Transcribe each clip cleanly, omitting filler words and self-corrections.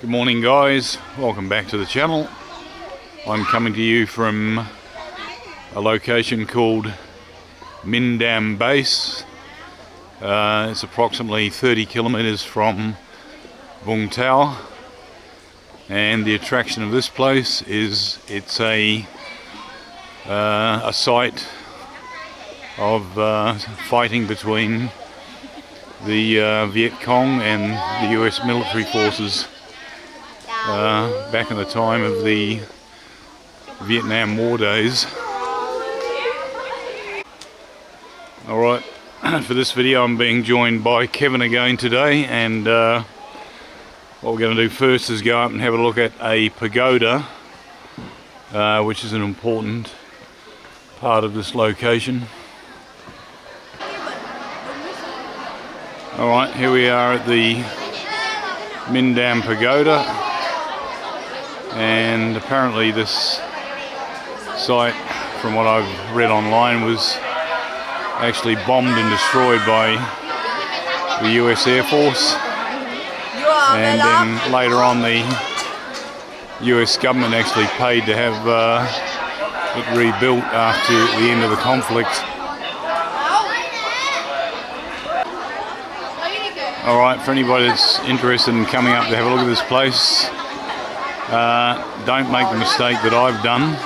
Good morning guys, welcome back to the channel. I'm coming to you from a location called Minh Đạm Base. It's approximately 30 kilometers from Vung Tau, and the attraction of this place is it's a site of fighting between the Viet Cong and the US military forces back in the time of the Vietnam War days. Alright, for this video I'm being joined by Kevin again today, and what we're going to do first is go up and have a look at a pagoda, which is an important part of this location. Alright, here we are at the Minh Đạm Pagoda, and apparently this site, from what I've read online, was actually bombed and destroyed by the US Air Force, and then later on the US government actually paid to have it rebuilt after the end of the conflict. Alright, for anybody that's interested in coming up to have a look at this place, don't make the mistake that I've done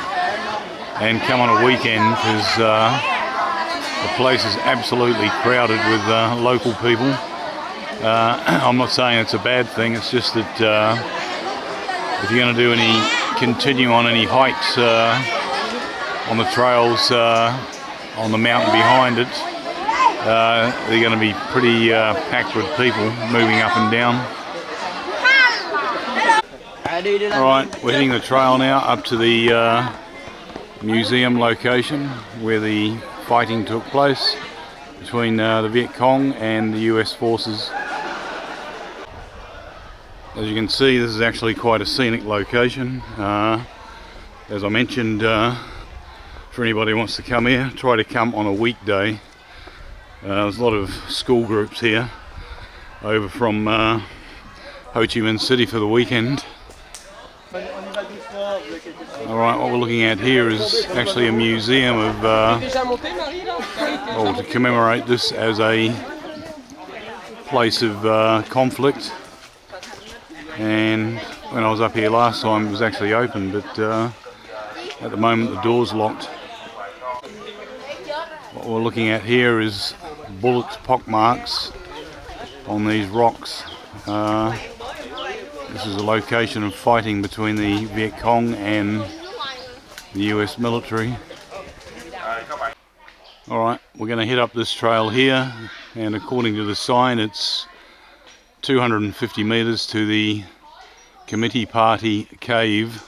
and come on a weekend, because the place is absolutely crowded with local people. I'm not saying it's a bad thing, it's just that if you're going to do continue on any hikes on the trails on the mountain behind it, they're going to be pretty packed with people moving up and down. Alright, we're heading the trail now up to the museum location where the fighting took place between the Viet Cong and the US forces. As you can see, this is actually quite a scenic location. As I mentioned, for anybody who wants to come here, try to come on a weekday. There's a lot of school groups here over from Ho Chi Minh City for the weekend. Alright, what we're looking at here is actually a museum of, to commemorate this as a place of conflict. And when I was up here last time it was actually open, but at the moment the door's locked. What we're looking at here is bullet pockmarks on these rocks. This is a location of fighting between the Viet Cong and the US military. Alright, we're going to head up this trail here, and according to the sign it's 250 metres to the Committee Party Cave.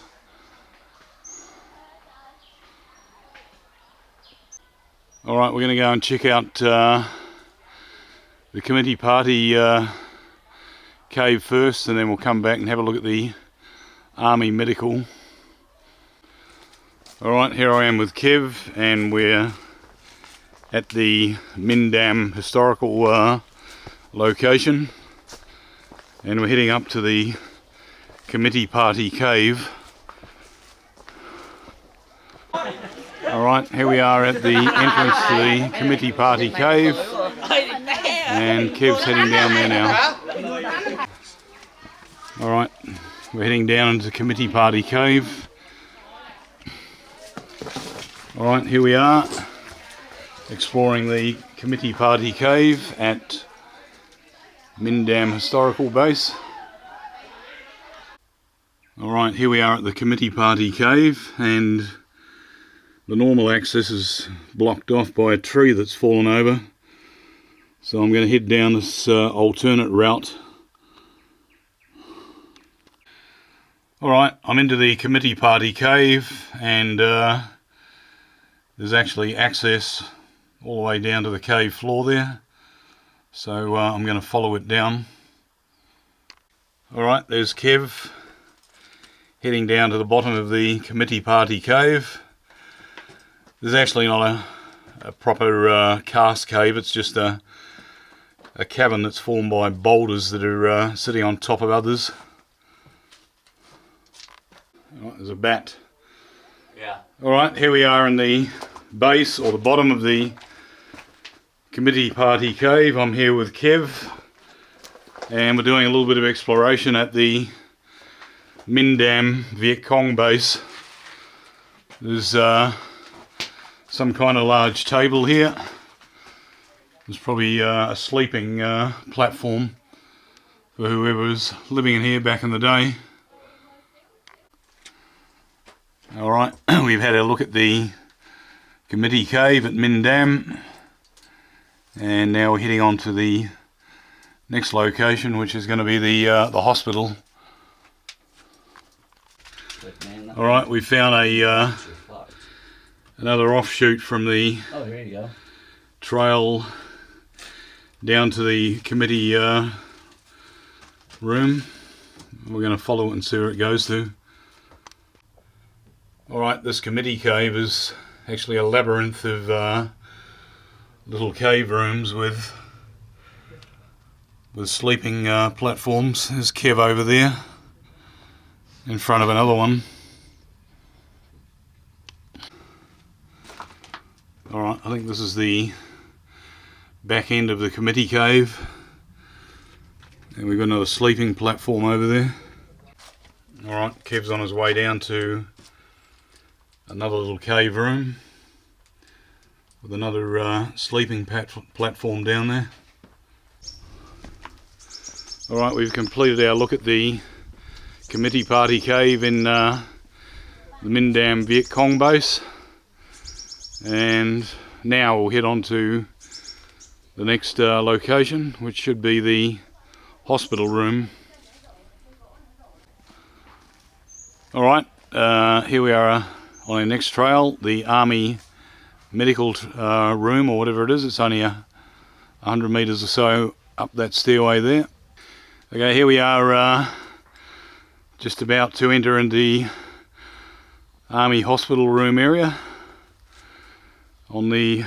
Alright, we're going to go and check out the Committee Party cave first, and then we'll come back and have a look at the Army Medical. Alright, here I am with Kev, and we're at the Minh Đạm Historical location, and we're heading up to the Committee Party cave. Alright, here we are at the entrance to the Committee Party cave, and Kev's heading down there now. Alright, we're heading down into the Committee Party cave. Alright, here we are, exploring the Committee Party cave at Minh Đạm Historical Base. Alright, here we are at the Committee Party cave, and the normal access is blocked off by a tree that's fallen over. So I'm going to head down this alternate route. Alright, I'm into the Committee Party cave, and there's actually access all the way down to the cave floor there. So I'm going to follow it down. Alright, there's Kev heading down to the bottom of the Committee Party cave. There's actually not a proper cast cave, it's just a cavern that's formed by boulders that are sitting on top of others. Right, there's a bat. Yeah. Alright, here we are in the base, or the bottom of the committee party cave. I'm here with Kev, and we're doing a little bit of exploration at the Minh Đạm Viet Cong base. There's some kind of large table here. There's probably a sleeping platform for whoever was living in here back in the day. Alright, we've had a look at the committee cave at Minh Đạm, and now we're heading on to the next location, which is going to be the hospital. Alright, we found another offshoot from the here you go. trail down to the committee room. We're going to follow it and see where it goes to. Alright, this committee cave is actually a labyrinth of little cave rooms with sleeping platforms. There's Kev over there in front of another one. Alright, I think this is the back end of the committee cave, and we've got another sleeping platform over there. Alright, Kev's on his way down to another little cave room with another sleeping platform down there. Alright, we've completed our look at the committee party cave in the Minh Đạm Viet Cong base, and now we'll head on to the next location, which should be the hospital room. Alright, here we are on our next trail, the army medical room, or whatever it is. It's only 100 metres or so up that stairway there. Okay, here we are just about to enter in the army hospital room area on the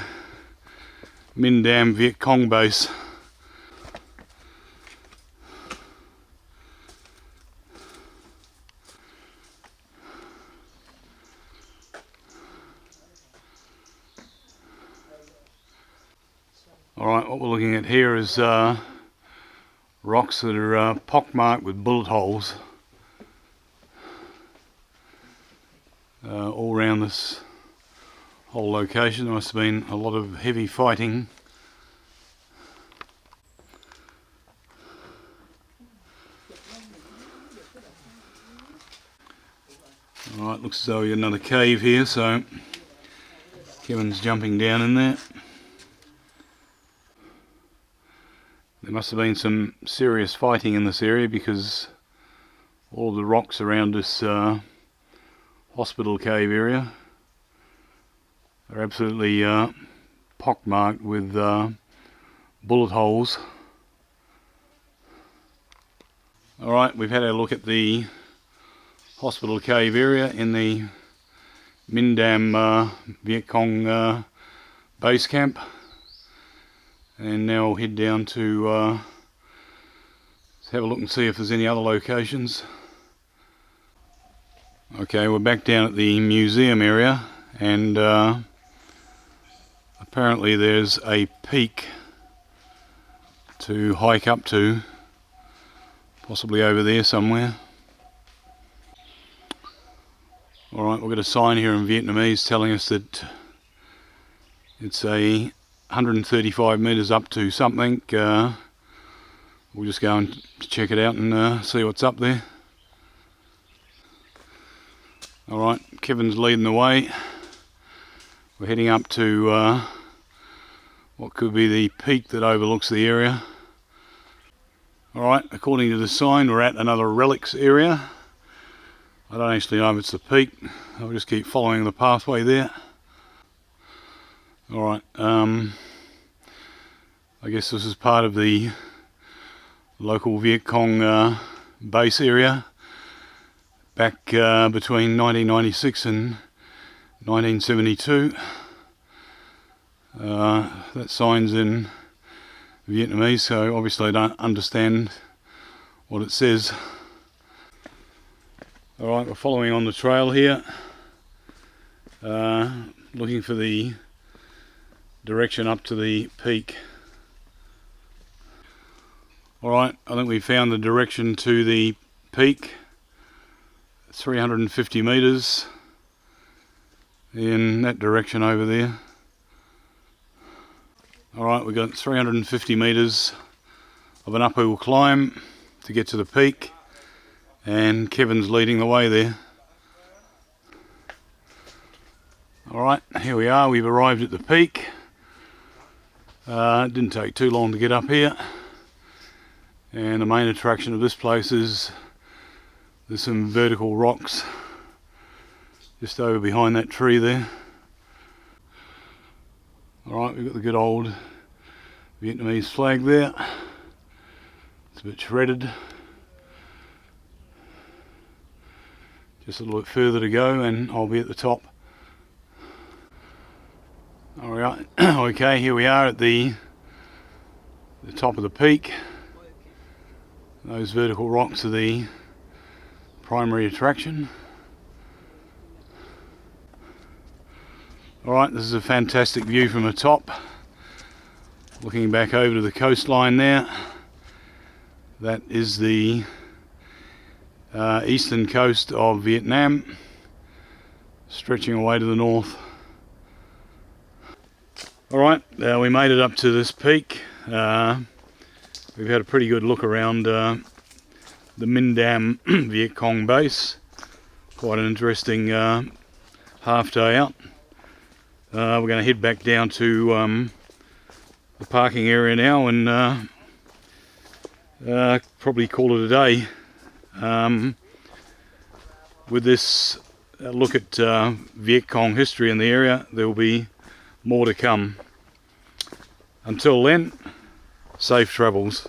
Minh Đạm Viet Cong base. Alright, what we're looking at here is rocks that are pockmarked with bullet holes all around this whole location. There must have been a lot of heavy fighting. Alright, looks as though we got another cave here, so Kevin's jumping down in there. There must have been some serious fighting in this area, because all of the rocks around this hospital cave area are absolutely pockmarked with bullet holes. Alright, we've had a look at the hospital cave area in the Minh Đạm Viet Cong base camp, and now we'll head down to have a look and see if there's any other locations. Okay, we're back down at the museum area, and apparently there's a peak to hike up to, possibly over there somewhere. Alright, we've got a sign here in Vietnamese telling us that it's 135 metres up to something. We'll just go and check it out and see what's up there. Alright, Kevin's leading the way. We're heading up to what could be the peak that overlooks the area. Alright, according to the sign, we're at another relics area. I don't actually know if it's the peak. I'll just keep following the pathway there. Alright, I guess this is part of the local Viet Cong base area back between 1996 and 1972. That sign's in Vietnamese, so obviously I don't understand what it says. Alright, we're following on the trail here, looking for the direction up to the peak. Alright, I think we found the direction to the peak, 350 metres in that direction over there. Alright, we've got 350 metres of an uphill climb to get to the peak, and Kevin's leading the way there. Alright, here we are, we've arrived at the peak. It didn't take too long to get up here, and the main attraction of this place is there's some vertical rocks just over behind that tree there. Alright, we've got the good old Vietnamese flag there. It's a bit shredded. Just a little bit further to go and I'll be at the top. Alright, okay, here we are at the top of the peak. Those vertical rocks are the primary attraction. Alright, this is a fantastic view from the top. Looking back over to the coastline there. That is the eastern coast of Vietnam, stretching away to the north. Alright, we made it up to this peak. We've had a pretty good look around the Minh Đạm Viet Cong base. Quite an interesting half day out. We're going to head back down to the parking area now and probably call it a day. With this look at Viet Cong history in the area, there will be more to come. Until then, safe travels.